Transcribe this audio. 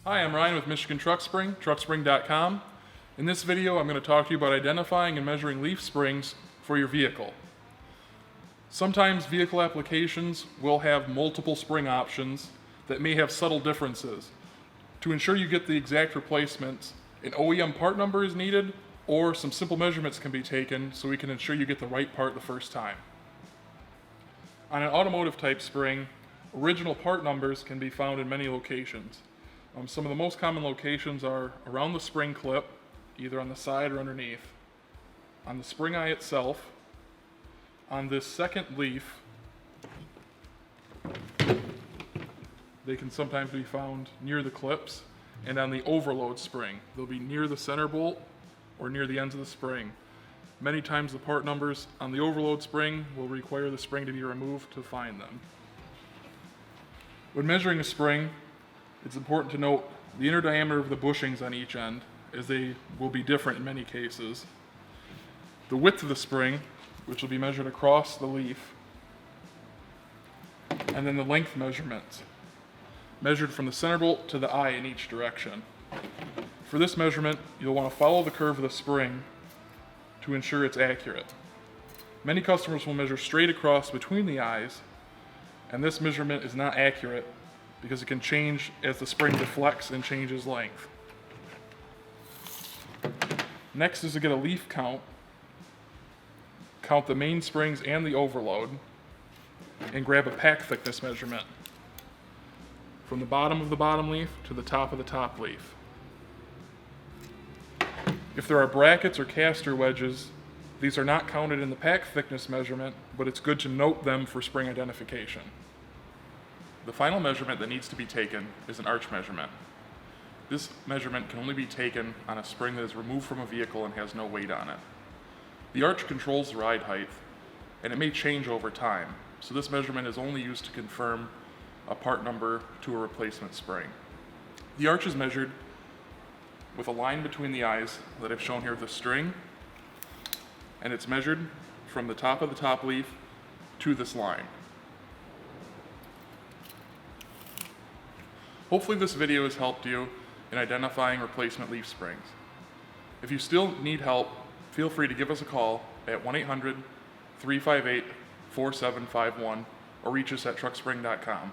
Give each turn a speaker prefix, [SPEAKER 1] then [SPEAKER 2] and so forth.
[SPEAKER 1] Hi, I'm Ryan with Michigan Truck Spring, truckspring.com. In this video, I'm going to talk to you about identifying and measuring leaf springs for your vehicle. Sometimes vehicle applications will have multiple spring options that may have subtle differences. To ensure you get the exact replacements, an OEM part number is needed, or some simple measurements can be taken so we can ensure you get the right part the first time. On an automotive type spring, original part numbers can be found in many locations. Some of the most common locations are around the spring clip, either on the side or underneath, on the spring eye itself, on this second leaf. They can sometimes be found near the clips, and on the overload spring. They'll be near the center bolt or near the ends of the spring. Many times the part numbers on the overload spring will require the spring to be removed to find them. When measuring a spring, it's important to note the inner diameter of the bushings on each end, as they will be different in many cases. The width of the spring, which will be measured across the leaf, and then the length measurements, measured from the center bolt to the eye in each direction. For this measurement, you'll want to follow the curve of the spring to ensure it's accurate. Many customers will measure straight across between the eyes, and this measurement is not accurate because it can change as the spring deflects and changes length. Next is to get a leaf count. Count the main springs and the overload, and grab a pack thickness measurement from the bottom of the bottom leaf to the top of the top leaf. If there are brackets or caster wedges, these are not counted in the pack thickness measurement, but it's good to note them for spring identification. The final measurement that needs to be taken is an arch measurement. This measurement can only be taken on a spring that is removed from a vehicle and has no weight on it. The arch controls the ride height, and it may change over time, so this measurement is only used to confirm a part number to a replacement spring. The arch is measured with a line between the eyes that I've shown here with the string, and it's measured from the top of the top leaf to this line. Hopefully this video has helped you in identifying replacement leaf springs. If you still need help, feel free to give us a call at 1-800-358-4751 or reach us at truckspring.com.